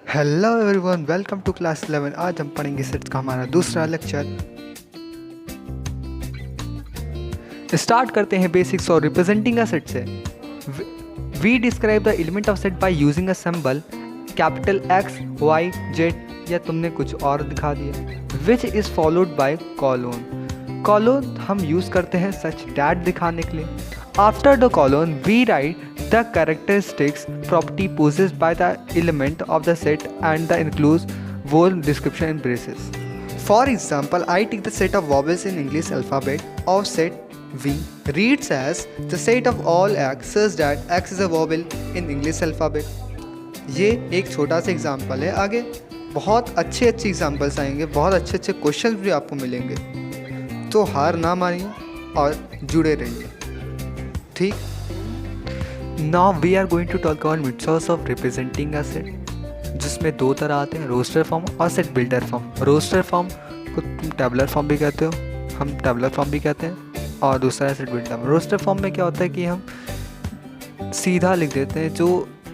Hello everyone, welcome to class 11। आज हम पढ़ेंगे सेट्स का हमारा दूसरा लेक्चर। स्टार्ट करते हैं बेसिक्स और रिप्रेजेंटिंग अ सेट से। We describe the element of set by using a symbol capital X Y Z, या तुमने कुछ और दिखा दिया, which is followed by colon. Colon हम यूज़ करते हैं सच डैट दिखाने के लिए। After the colon we write the characteristics property possessed by the element of the set and the includes whole description in braces. For example, I take the set of vowels in English alphabet of set V reads as the set of all x such that x is a vowel in English alphabet. ये एक छोटा सा example है। आगे बहुत अच्छे examples आएंगे, बहुत अच्छे क्वेश्चंस भी आपको मिलेंगे, तो हार ना मानिए और जुड़े रहिए। ठीक। Now we are going to talk about methods of representing a set, जिसमें दो तरह आते हैं, रोस्टर फॉर्म और set builder form. Roster form को तुम टेबलर फॉर्म भी कहते हो, हम टेबलर फॉर्म भी कहते हैं, और दूसरा है सेट बिल्डर। रोस्टर फॉर्म में क्या होता है कि हम सीधा लिख देते हैं जो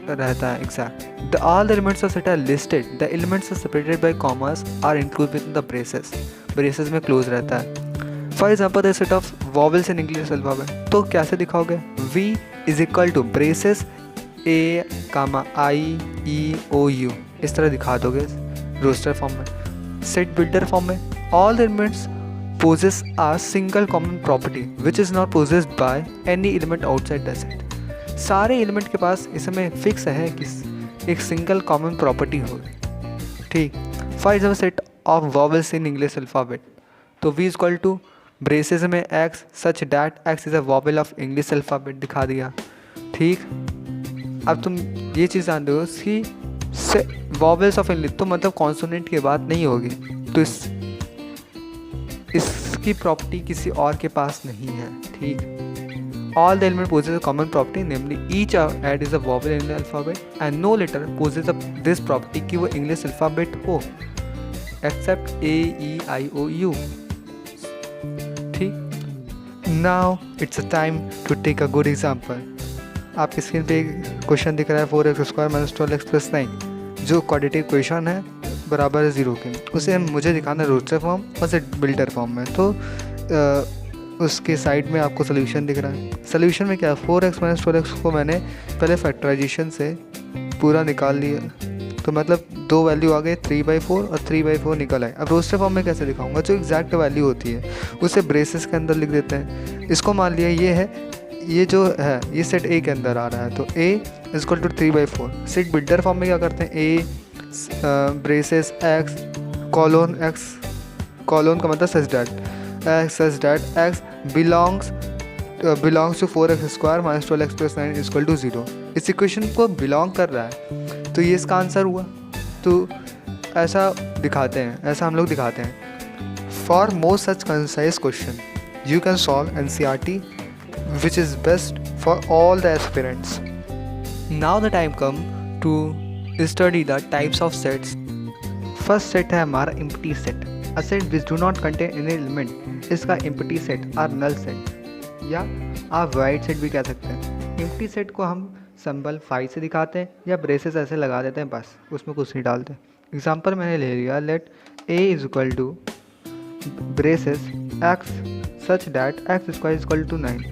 रहता है exact. All the elements of set are listed, the elements are separated by commas are include with the braces. Braces में क्लोज रहता है। For example the set of vowels in English alphabet, तो कैसे दिखाओगे? V is equal to braces A comma I E O U, इस तरह दिखा दोगे रोस्टर फॉर्म में। सेट बिल्डर फॉर्म में all the elements possess a single common property which is not possessed by any element outside the set. सारे element के पास इसमें fix है कि एक सिंगल कॉमन प्रॉपर्टी होगी। ठीक। For example set of vowels in English alphabet, तो V is equal to braces में X such that X is a vowel of English alphabet दिखा दिया। ठीक। अब तुम ये चीज़ जानते हो कि वॉवल्स ऑफ इंग्लिश तो मतलब कॉन्सोनेंट की बात नहीं होगी, तो इसकी प्रॉपर्टी किसी और के पास नहीं है। ठीक। All the element possess a common property, namely each add is a vowel in alphabet and no letter possess this property कि वो इंग्लिश अल्फ़ाबेट हो except A E I O U. Now it's a time to take a good example. आपकी screen पे एक question दिख रहा है 4x square minus 12x plus 9, जो क्वाड्रेटिक क्वेश्चन है बराबर है 0 के। उसे मुझे दिखाना है रोस्टर फॉर्म और सेट बिल्डर फॉर्म में। तो उसके साइड में आपको सोल्यूशन दिख रहा है। सोल्यूशन में क्या है, 4x माइनस 12x को मैंने पहले फैक्टराइजेशन से पूरा निकाल लिया, तो मतलब दो वैल्यू आ गए 3/4 और 3/4 निकल आए। अब रोस्टर फॉर्म में कैसे दिखाऊंगा? जो एग्जैक्ट वैल्यू होती है उसे ब्रेसेस के अंदर लिख देते हैं। इसको मान लिया ये है, ये जो है ये सेट ए के अंदर आ रहा है, तो A is equal to 3/4। Set builder form में क्या करते हैं, A braces X colon X, colon का मतलब such that X belongs to 4x square minus 12x plus 9 is equal to 0। इस इक्वेशन को बिलोंग कर रहा है, तो ये इसका आंसर हुआ। तो ऐसा दिखाते हैं, ऐसा हम लोग दिखाते हैं। For more such concise question you can solve NCERT which is best for all the aspirants. Now the time come to study the types of sets. First set है हमारा empty set, a set which do not contain any element. इसका empty set or null set या आप wide set भी कह सकते हैं। Empty set को हम सिंबल फाई से दिखाते हैं या ब्रेसेस ऐसे लगा देते हैं, बस उसमें कुछ नहीं डालते। एग्जांपल मैंने ले लिया, let A is equal to braces x such that x square is equal to 9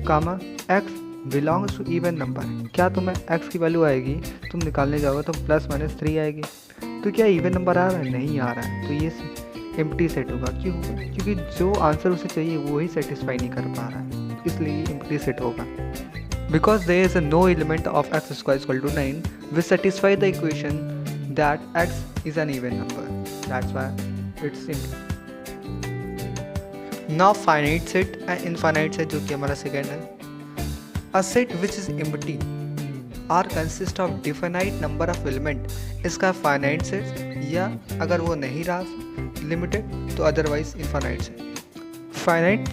comma x belongs to even number. क्या तुम्हें एक्स की वैल्यू आएगी, तुम निकालने जाओगे तो प्लस माइनस 3 आएगी, तो क्या इवन नंबर आ रहा है? नहीं आ रहा है, तो ये एम्प्टी सेट होगा। क्यों होगा? क्योंकि जो आंसर उसे चाहिए वो ही सेटिस्फाई नहीं कर पा रहा है, इसलिए ये एम्प्टी सेट होगा। Because there is no element of x square is equal to 9 which satisfy the equation that x is an even number. That's why it's simple. Now finite set and infinite set, जो कि हमारा second है। A set which is empty or consist of definite number of element, इसका finite set, या अगर वो नहीं रहा limited तो otherwise infinite set। Finite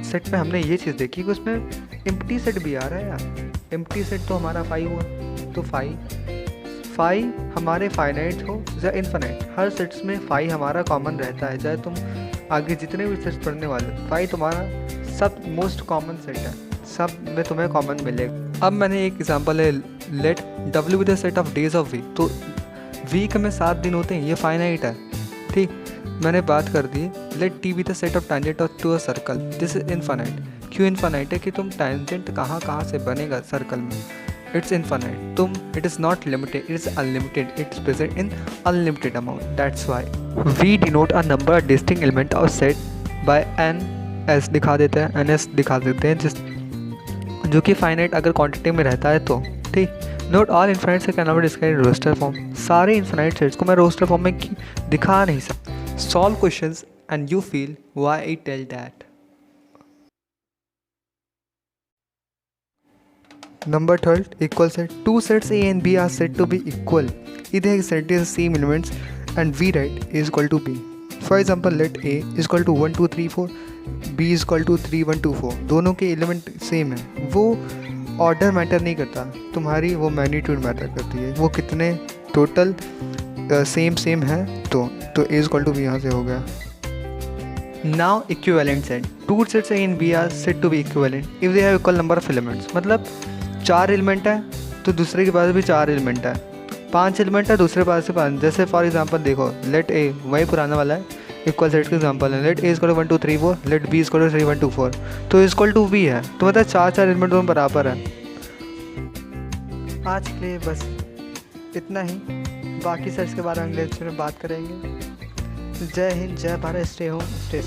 set में हमने ये चीज़ देखी कि उसमें एम्प्टी सेट भी आ रहा है यार। एम्प्टी सेट तो हमारा फाई हुआ, तो फाई हमारे फाइनाइट हो या इनफाइनाइट, हर सेट्स में फाई हमारा कॉमन रहता है। चाहे तुम आगे जितने भी सेट्स पढ़ने वाले, फाई तुम्हारा सब मोस्ट कॉमन सेट है, सब में तुम्हें कॉमन मिलेगा। अब मैंने एक एग्जांपल है, let W with the set of days of week, तो वीक में 7 दिन होते हैं, ये फाइनाइट है। ठीक, मैंने बात कर दी। Let T be the set of tangent to a circle, this is infinite. क्यों इनफाइनाइट है? कि तुम टेंजेंट कहाँ से बनेगा सर्कल में, इट्स इनफाइनाइट। तुम it is not limited, it is unlimited, it's present in unlimited amount. That's why we denote a number distinct element of set by N S दिखा देते हैं, एन एस दिखा देते हैं, जिस जो कि फाइनाइट अगर क्वांटिटी में रहता है तो। ठीक, note all infinite set can not be described in roster form. सारे इनफाइनाइट सेट्स को मैं रोस्टर फॉर्म में दिखा नहीं सकता। Solve questions and you feel why I tell that. Number 12, equal set. Two sets A and B are said to be equal. Either a set is the same elements and we write A is equal to B. For example, let A is equal to 1 2 3 4, B is equal to 3 1 2 4. दोनों के element same है। वो order matter नहीं करता, तुम्हारी वो magnitude matter करती है, वो कितने टोटल सेम है। तो A is equal to B यहाँ से हो गया। Now equivalent set. Two sets A and B are said to be equivalent if they have equal number of elements. मतलब 4 एलिमेंट है तो दूसरे के पास भी 4 एलिमेंट है, 5 एलिमेंट है दूसरे पास से 5। जैसे फॉर एग्जांपल देखो, लेट ए वही पुराना वाला है, इक्वल सेट का एग्जांपल है। लेट ए इक्वल 1 2 3 4, लेट बी इक्वल 3 1 2 4, तो इक्वल टू बी है, तो मतलब 4 एलिमेंट दोनों बराबर है। आज के लिए बस इतना ही, बाकी सेट्स के बारे में अगले लेक्चर में बात करेंगे। जय हिंद, जय भारत, स्टे होम स्टे